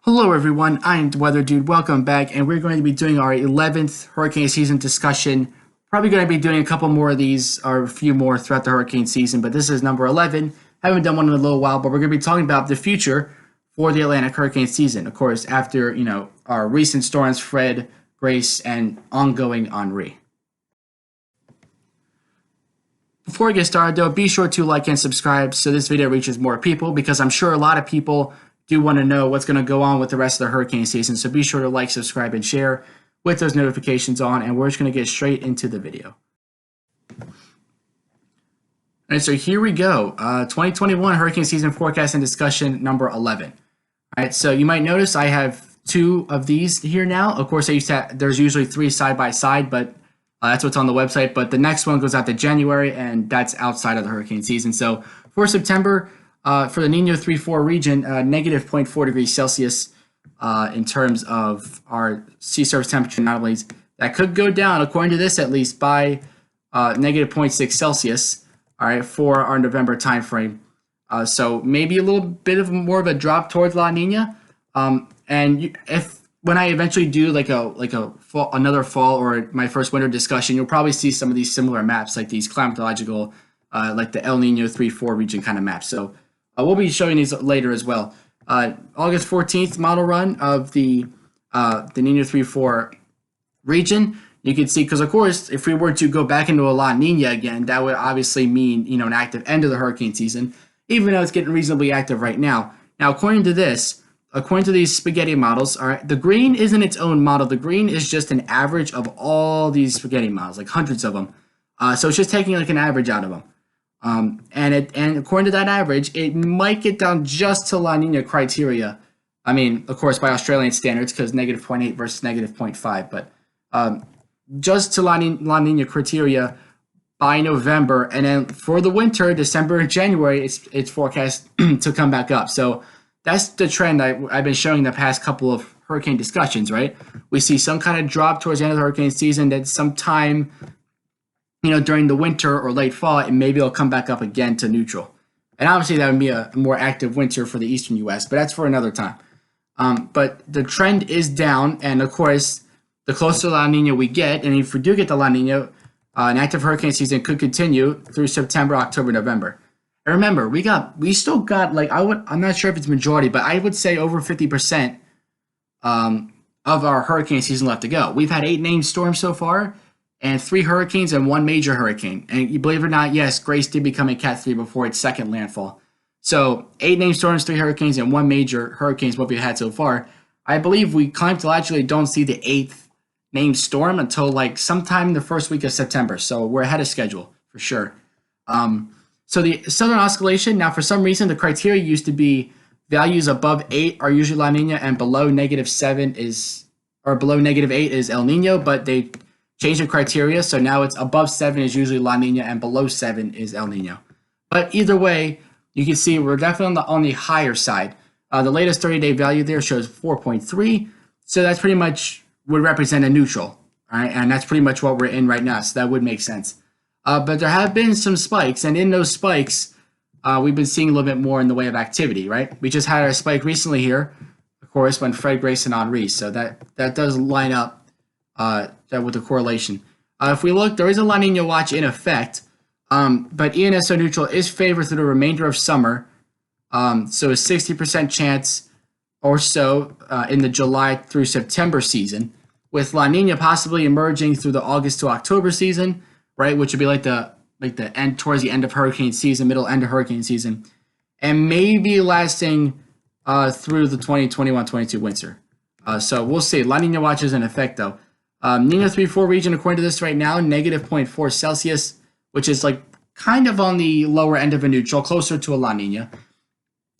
Hello everyone, I'm the Weather Dude. Welcome back, and we're going to be doing our 11th hurricane season discussion. Probably going to be doing a couple more of these, or a few more throughout the hurricane season, but this is number 11. Haven't done one in a little while, but we're going to be talking about the future for the Atlantic hurricane season. Of course, after, our recent storms, Fred, Grace, and ongoing Henri. Before we get started though, be sure to like and subscribe so this video reaches more people, because I'm sure a lot of people do want to know what's going to go on with the rest of the hurricane season. So be sure to like, subscribe, and share with those notifications on, and we're just going to get straight into the video. All right, so here we go. 2021 hurricane season forecast and discussion number 11. All right, so you might notice I have two of these here now. Of course, there's usually three side by side, but that's what's on the website. But the next one goes out to January, and that's outside of the hurricane season. So for September, for the Nino 3-4 region, negative 0.4 degrees Celsius in terms of our sea surface temperature anomalies. That could go down, according to this at least, by negative 0.6 Celsius, all right, for our November timeframe. So maybe a little bit of more of a drop towards La Nina. When I eventually do another fall or my first winter discussion, you'll probably see some of these similar maps, like these climatological, like the El Nino 3-4 region kind of maps. So we'll be showing these later as well. August 14th model run of the Nino 3-4 region. You can see, because of course, if we were to go back into a La Nina again, that would obviously mean an active end of the hurricane season, even though it's getting reasonably active right now. Now, according to these spaghetti models, all right, the green isn't its own model. The green is just an average of all these spaghetti models, like hundreds of them. So it's just taking like an average out of them. And according to that average, it might get down just to La Nina criteria. I mean, of course, by Australian standards, because negative 0.8 versus negative 0.5, but just to La Nina criteria by November. And then for the winter, December and January, it's forecast to come back up. So that's the trend I've been showing the past couple of hurricane discussions, right? We see some kind of drop towards the end of the hurricane season, then sometime during the winter or late fall, and maybe it'll come back up again to neutral. And obviously that would be a more active winter for the eastern U.S., but that's for another time. But the trend is down, and of course, the closer to La Nina we get, and if we do get to La Nina, an active hurricane season could continue through September, October, November. And remember, we still got I'm not sure if it's majority, but I would say over 50% of our hurricane season left to go. We've had 8 named storms so far, and 3 hurricanes and 1 major hurricane. And you believe it or not, yes, Grace did become a Cat 3 before its second landfall. So 8 named storms, 3 hurricanes, and 1 major hurricane is what we've had so far. I believe we climatologically don't see the 8th named storm until sometime in the first week of September. So we're ahead of schedule for sure. So the southern oscillation, now for some reason the criteria used to be values above 8 are usually La Nina, and below negative 8 is El Nino, but they changed the criteria, so now it's above 7 is usually La Nina and below 7 is El Nino. But either way, you can see we're definitely on the higher side. The latest 30-day value there shows 4.3, so that's pretty much would represent a neutral, all right? And that's pretty much what we're in right now, so that would make sense. But there have been some spikes, and in those spikes, we've been seeing a little bit more in the way of activity, right? We just had our spike recently here, of course, when Fred, Grace, and Henri, so that does line up with the correlation. If we look, there is a La Nina watch in effect, but ENSO neutral is favored through the remainder of summer, so a 60% chance or so in the July through September season, with La Nina possibly emerging through the August to October season, right, which would be like the end towards the end of hurricane season, middle end of hurricane season, and maybe lasting through the 2021-22 winter. So we'll see. La Nina watch is in effect though. Nino 3-4 region, according to this right now, negative 0.4 Celsius, which is kind of on the lower end of a neutral, closer to a La Nina.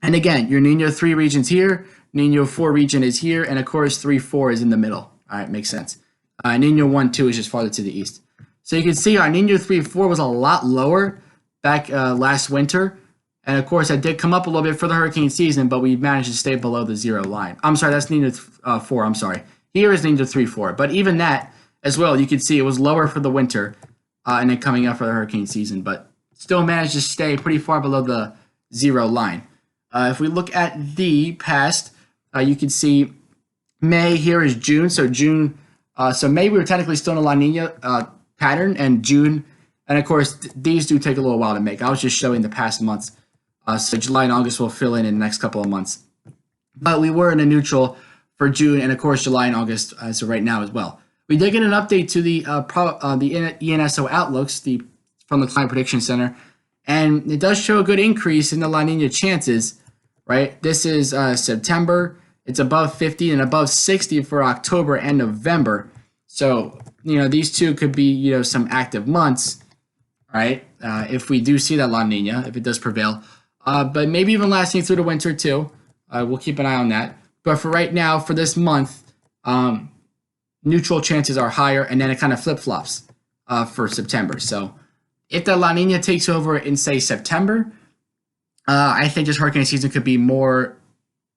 And again, your Nino 3 region's here, Nino 4 region is here, and of course 3-4 is in the middle. All right, makes sense. Nino 1-2 is just farther to the east. So you can see our Nino 3-4 was a lot lower back last winter. And of course, that did come up a little bit for the hurricane season, but we managed to stay below the 0 line. I'm sorry, that's Nino 4, I'm sorry. Here is Nino 3-4, but even that as well, you can see it was lower for the winter and then coming up for the hurricane season, but still managed to stay pretty far below the 0 line. If we look at the past, You can see May here is June. So so May we were technically still in a La Nina pattern, and June, and of course these do take a little while to make. I was just showing the past months. So July and August will fill in the next couple of months. But we were in a neutral for June and of course July and August as of right now as well. We did get an update to the ENSO outlooks from the Climate Prediction Center, and it does show a good increase in the La Nina chances. Right, this is September. It's above 50 and above 60 for October and November. So these two could be some active months, right? If we do see that La Nina, if it does prevail, but maybe even lasting through the winter too. We'll keep an eye on that. But for right now, for this month, neutral chances are higher, and then it kind of flip-flops for September. So if the La Nina takes over in, say, September, I think this hurricane season could be more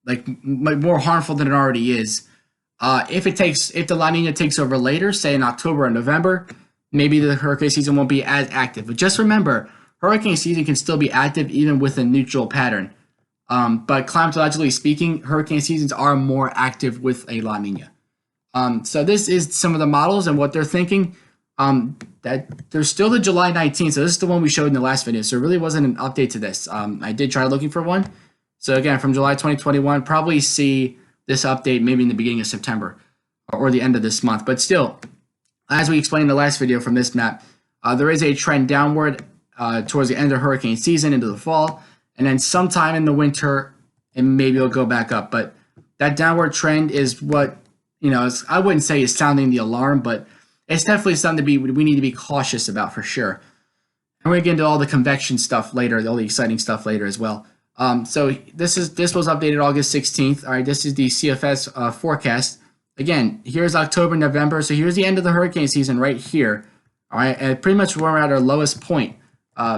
harmful than it already is. If the La Nina takes over later, say in October or November, maybe the hurricane season won't be as active. But just remember, hurricane season can still be active even with a neutral pattern. But climatologically speaking, hurricane seasons are more active with a La Nina. So this is some of the models and what they're thinking. That there's still the July 19th. So this is the one we showed in the last video. So it really wasn't an update to this. I did try looking for one. So again, from July 2021, probably see this update maybe in the beginning of September or the end of this month. But still, as we explained in the last video from this map, there is a trend downward towards the end of hurricane season into the fall. And then sometime in the winter, and maybe it'll go back up. But that downward trend is what, I wouldn't say is sounding the alarm, but it's definitely something we need to be cautious about for sure. And we're going to get into all the convection stuff later, all the exciting stuff later as well. So this was updated August 16th. All right, this is the CFS forecast. Again, here's October, November. So here's the end of the hurricane season right here. All right, and pretty much we're at our lowest point,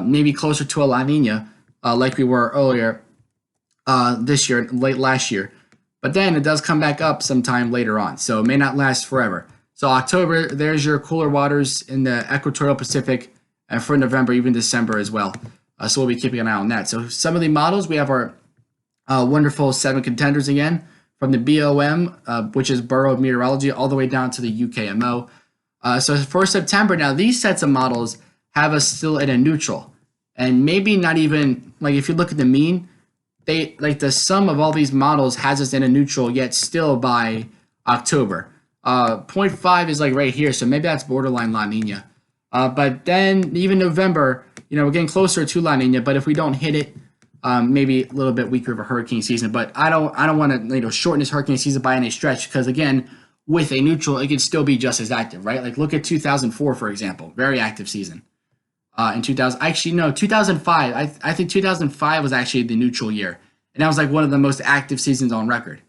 maybe closer to a La Nina, like we were earlier this year, late last year. But then it does come back up sometime later on. So it may not last forever. So October, there's your cooler waters in the equatorial Pacific, and for November, even December as well. So we'll be keeping an eye on that. So some of the models, we have our wonderful 7 contenders again, from the BOM, which is Bureau of Meteorology, all the way down to the UKMO. So for September, now these sets of models have us still in a neutral. And maybe not even, if you look at the mean, the sum of all these models has us in a neutral, yet still by October. 0.5 is right here, so maybe that's borderline La Nina. But then even November, we're getting closer to La Nina. But if we don't hit it, maybe a little bit weaker of a hurricane season. But I don't want to shorten this hurricane season by any stretch, because again, with a neutral, it can still be just as active, right? Look at 2004 for example, very active season. In 2005. I think 2005 was actually the neutral year, and that was one of the most active seasons on record,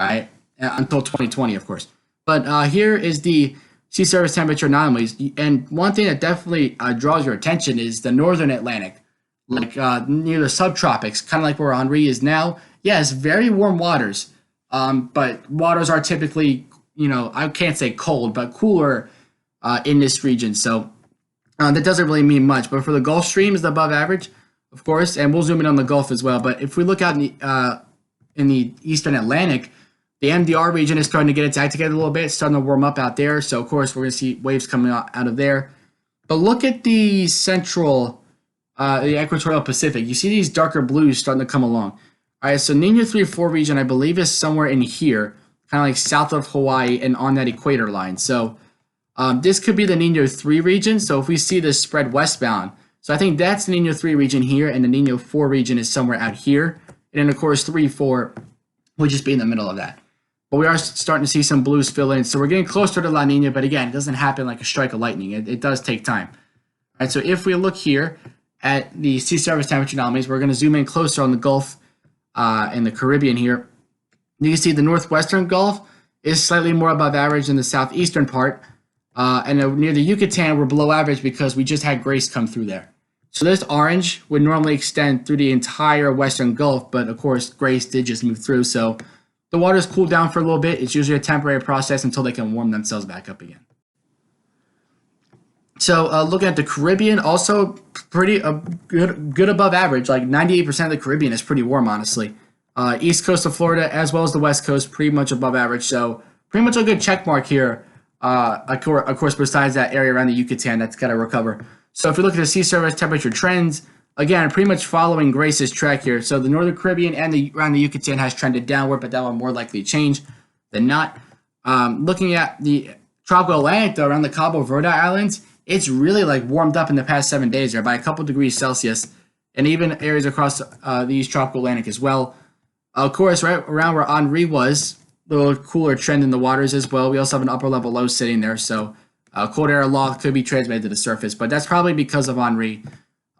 right? Until 2020, of course. But here is the sea surface temperature anomalies. And one thing that definitely draws your attention is the northern Atlantic, near the subtropics, kind of like where Henri is now. Yes, very warm waters, but waters are typically, I can't say cold, but cooler in this region. So that doesn't really mean much. But for the Gulf Stream is above average, of course, and we'll zoom in on the Gulf as well. But if we look out in the eastern Atlantic, the MDR region is starting to get its act together a little bit. It's starting to warm up out there. So, of course, we're going to see waves coming out of there. But look at the central, the equatorial Pacific. You see these darker blues starting to come along. All right, so Nino 3-4 region, I believe, is somewhere in here, kind of south of Hawaii and on that equator line. So this could be the Nino 3 region. So if we see this spread westbound, so I think that's the Nino 3 region here, and the Nino 4 region is somewhere out here. And then, of course, 3-4 would just be in the middle of that. But we are starting to see some blues fill in. So we're getting closer to La Nina, but again, it doesn't happen like a strike of lightning. It does take time. All right, so if we look here at the sea surface temperature anomalies, we're going to zoom in closer on the Gulf and the Caribbean here. You can see the northwestern Gulf is slightly more above average than the southeastern part. And near the Yucatan, we're below average because we just had Grace come through there. So this orange would normally extend through the entire western Gulf, but of course, Grace did just move through. So the waters cool down for a little bit. It's usually a temporary process until they can warm themselves back up again. So looking at the Caribbean, also pretty good above average. 98% of the Caribbean is pretty warm, honestly. East coast of Florida as well as the west coast, pretty much above average. So pretty much a good check mark here. Of course, besides that area around the Yucatan, that's got to recover. So if you look at the sea surface temperature trends, again, pretty much following Grace's track here. So the Northern Caribbean and around the Yucatan has trended downward, but that will more likely change than not. Looking at the tropical Atlantic, though, around the Cabo Verde Islands, it's really like warmed up in the past 7 days there by a couple degrees Celsius, and even areas across the East Tropical Atlantic as well. Of course, right around where Henri was, a little cooler trend in the waters as well. We also have an upper level low sitting there, so cold air aloft could be transmitted to the surface, but that's probably because of Henri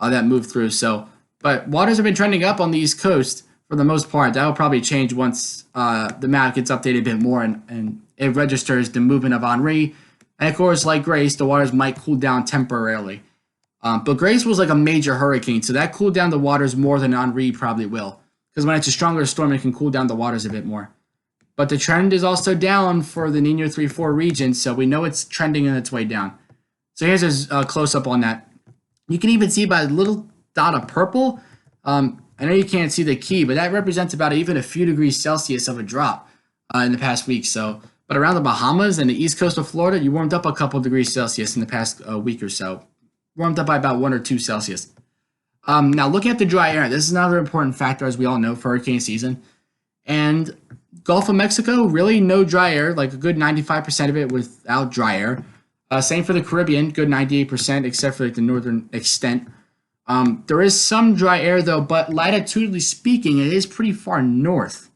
that moved through. So, but waters have been trending up on the East Coast for the most part. That will probably change once the map gets updated a bit more and it registers the movement of Henri. And of course, like Grace, the waters might cool down temporarily. But Grace was like a major hurricane, so that cooled down the waters more than Henri probably will. Because when it's a stronger storm, it can cool down the waters a bit more. But the trend is also down for the Niño 3-4 region, so we know it's trending in its way down. So here's a close-up on that. You can even see by the little dot of purple, I know you can't see the key, but that represents about even a few degrees Celsius of a drop in the past week. So, but around the Bahamas and the east coast of Florida, you warmed up a couple degrees Celsius in the past week or so. Warmed up by about 1 or 2 Celsius. Now, looking at the dry air, this is another important factor, as we all know, for hurricane season. And Gulf of Mexico, really no dry air, like a good 95% of it without dry air. Same for the Caribbean, good 98%, except for like the northern extent. There is some dry air, though, but latitudinally speaking, it is pretty far north.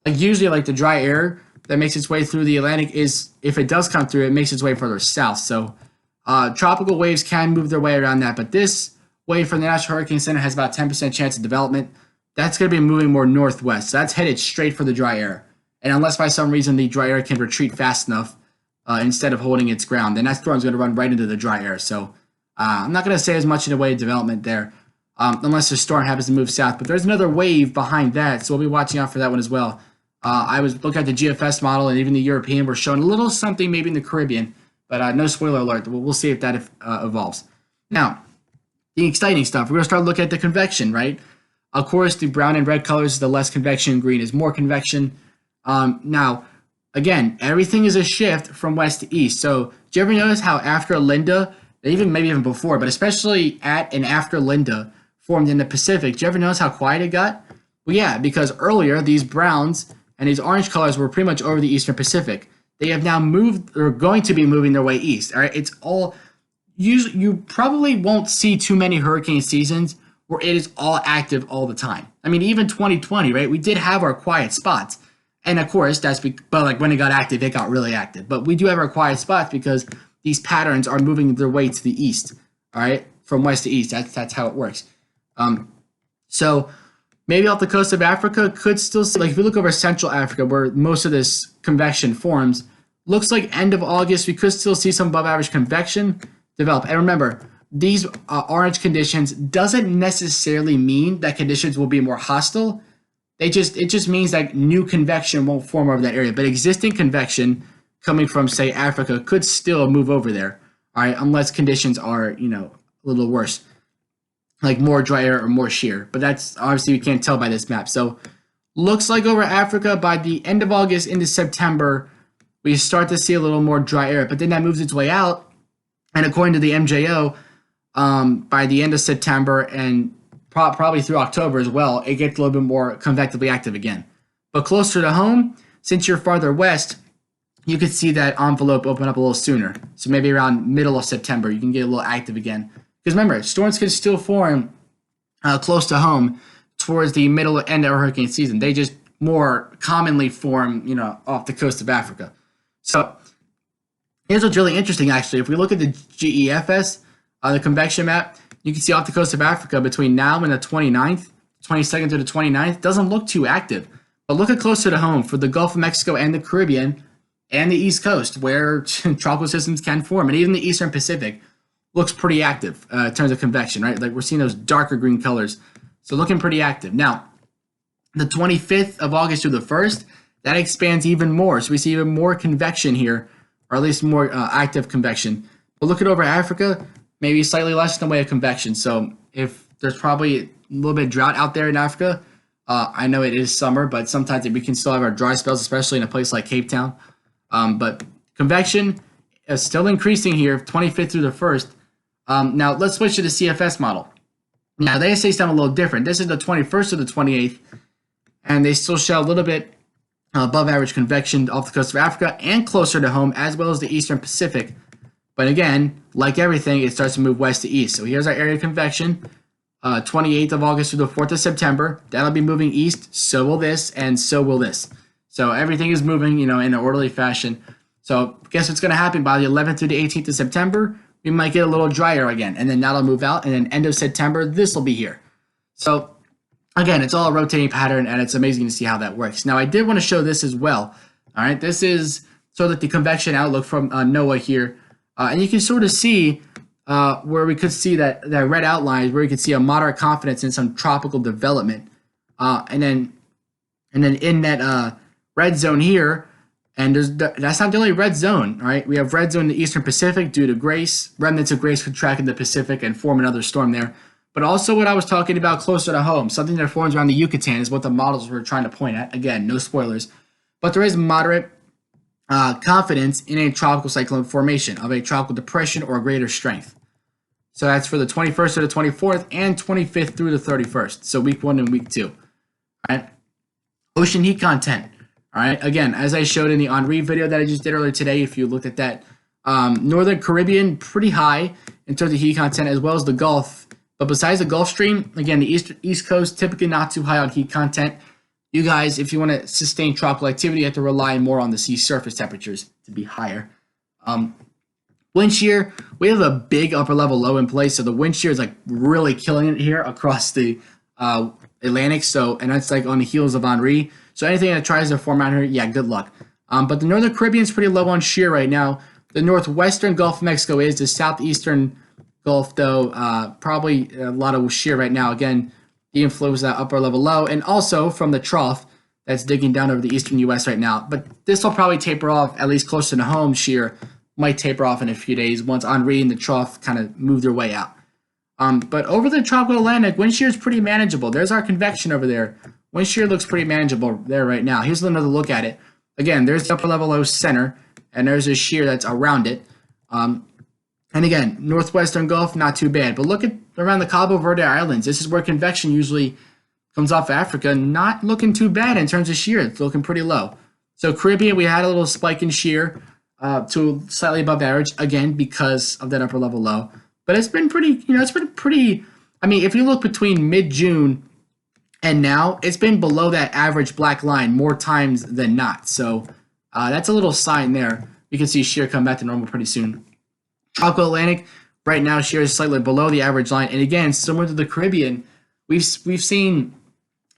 Like usually, like the dry air that makes its way through the Atlantic is, if it does come through, it makes its way further south. So tropical waves can move their way around that, but this wave from the National Hurricane Center has about 10% chance of development. That's going to be moving more northwest. So that's headed straight for the dry air. And unless by some reason the dry air can retreat fast enough instead of holding its ground, then that storm's going to run right into the dry air. So I'm not going to say as much in the way of development there unless the storm happens to move south. But there's another wave behind that, so we'll be watching out for that one as well. I was looking at the GFS model, and even the European were showing a little something maybe in the Caribbean, but no spoiler alert. We'll see if that evolves. Now, the exciting stuff, we're going to start looking at the convection, right? Of course, the brown and red colors is the less convection, green is more convection. Now, again, everything is a shift from west to east. So do you ever notice how after Linda, maybe even before, but especially at and after Linda formed in the Pacific, do you ever notice how quiet it got? Well, yeah, because earlier these browns and these orange colors were pretty much over the eastern Pacific. They have now moved, or going to be moving their way east. All right, it's all, you probably won't see too many hurricane seasons where it is all active all the time. I mean, even 2020, right? We did have our quiet spots. And of course, but like when it got active, it got really active. But we do have our quiet spots because these patterns are moving their way to the east, all right? From west to east, that's how it works. So maybe off the coast of Africa could still see, like if we look over Central Africa where most of this convection forms, looks like end of August, we could still see some above average convection develop. And remember, these orange conditions doesn't necessarily mean that conditions will be more hostile. It just means that new convection won't form over that area, but existing convection coming from, say, Africa could still move over there, all right, unless conditions are, a little worse, like more dry air or more shear. But that's obviously we can't tell by this map. So looks like over Africa by the end of August into September, we start to see a little more dry air, but then that moves its way out. And according to the MJO, by the end of September and probably through October as well, it gets a little bit more convectively active again. But closer to home, since you're farther west, you could see that envelope open up a little sooner. So maybe around middle of September, you can get a little active again. Because remember, storms can still form close to home towards the middle end of hurricane season. They just more commonly form, off the coast of Africa. So here's what's really interesting, actually. If we look at the GEFS, the convection map, you can see off the coast of Africa between now and the 29th, 22nd to the 29th, doesn't look too active. But look at closer to home for the Gulf of Mexico and the Caribbean and the East Coast, where tropical systems can form, and even the Eastern Pacific looks pretty active in terms of convection, right? Like we're seeing those darker green colors. So looking pretty active. Now, the 25th of August through the 1st, that expands even more. So we see even more convection here, or at least more active convection. But look at over Africa, maybe slightly less in the way of convection. So if there's probably a little bit of drought out there in Africa, I know it is summer, but sometimes we can still have our dry spells, especially in a place like Cape Town. But convection is still increasing here, 25th through the 1st. Now let's switch to the CFS model. Now they say something a little different. This is the 21st to the 28th, and they still show a little bit above average convection off the coast of Africa and closer to home, as well as the Eastern Pacific. But again, like everything, it starts to move west to east. So here's our area of convection, 28th of August through the 4th of September. That'll be moving east. So will this, and so will this. So everything is moving, in an orderly fashion. So guess what's going to happen by the 11th through the 18th of September? We might get a little drier again, and then that'll move out, and then end of September, this will be here. So again, it's all a rotating pattern, and it's amazing to see how that works. Now, I did want to show this as well. All right, this is sort of the convection outlook from Noaa here, and you can sort of see where we could see that red outline, where you could see a moderate confidence in some tropical development, and then in that red zone here. And that's not the only red zone, right? We have red zone in the Eastern Pacific due to Grace. Remnants of Grace contract in the Pacific and form another storm there. But also what I was talking about closer to home, something that forms around the Yucatan is what the models were trying to point at. Again, no spoilers. But there is moderate confidence in a tropical cyclone formation of a tropical depression or greater strength. So that's for the 21st to the 24th and 25th through the 31st. So week 1 and week 2. All right. Ocean heat content. All right, again, as I showed in the Henri video that I just did earlier today, if you looked at that, Northern Caribbean, pretty high in terms of heat content, as well as the Gulf. But besides the Gulf Stream, again, the East Coast, typically not too high on heat content. You guys, if you want to sustain tropical activity, you have to rely more on the sea surface temperatures to be higher. Wind shear, we have a big upper level low in place, so the wind shear is like really killing it here across the Atlantic. And that's like on the heels of Henri. So anything that tries to form out here, yeah, good luck. But the Northern Caribbean is pretty low on shear right now. The northwestern Gulf of Mexico is. The southeastern Gulf, though, probably a lot of shear right now. Again, the influence of that upper level low. And also from the trough that's digging down over the eastern U.S. right now. But this will probably taper off, at least closer to home. Shear might taper off in a few days once Henri and the trough kind of move their way out. But over the tropical Atlantic, wind shear is pretty manageable. There's our convection over there. Wind shear looks pretty manageable there right now. Here's another look at it. Again, there's the upper level low center, and there's a shear that's around it. And again, northwestern Gulf, not too bad. But look at around the Cabo Verde Islands. This is where convection usually comes off Africa. Not looking too bad in terms of shear. It's looking pretty low. So Caribbean, we had a little spike in shear to slightly above average, again, because of that upper level low. But it's been pretty, it's been pretty, I mean, if you look between mid-June and now, it's been below that average black line more times than not. So that's a little sign there. You can see shear come back to normal pretty soon. Tropical Atlantic, right now, shear is slightly below the average line. And again, similar to the Caribbean, we've seen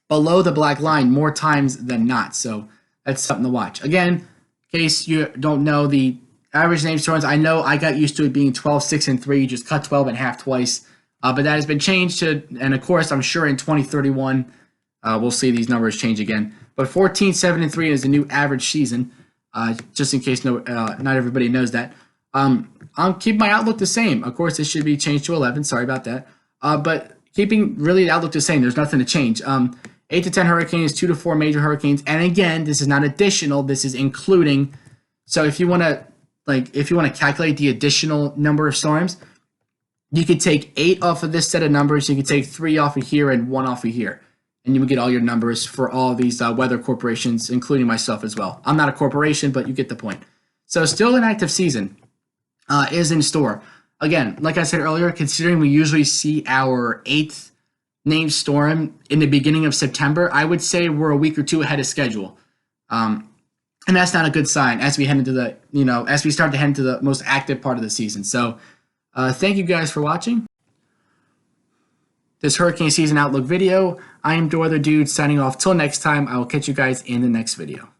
below the black line more times than not. So that's something to watch. Again, in case you don't know, the average name storms, I know I got used to it being 12, 6, and 3. You just cut 12 in half twice. But that has been changed to, and of course, I'm sure in 2031, we'll see these numbers change again. But 14, 7, and 3 is the new average season, just in case not everybody knows that. I'll keep my outlook the same. Of course, it should be changed to 11. Sorry about that. But keeping really the outlook the same, there's nothing to change. 8 to 10 hurricanes, 2 to 4 major hurricanes. And again, this is not additional. This is including. So if you want to calculate the additional number of storms, you could take 8 off of this set of numbers. You could take 3 off of here and 1 off of here. And you would get all your numbers for all these weather corporations, including myself as well. I'm not a corporation, but you get the point. So still an active season is in store. Again, like I said earlier, considering we usually see our 8th named storm in the beginning of September, I would say we're a week or 2 ahead of schedule. And that's not a good sign as we head into as we start to head into the most active part of the season. So thank you guys for watching this hurricane season outlook video. I am The Weather Dude signing off. Till next time, I will catch you guys in the next video.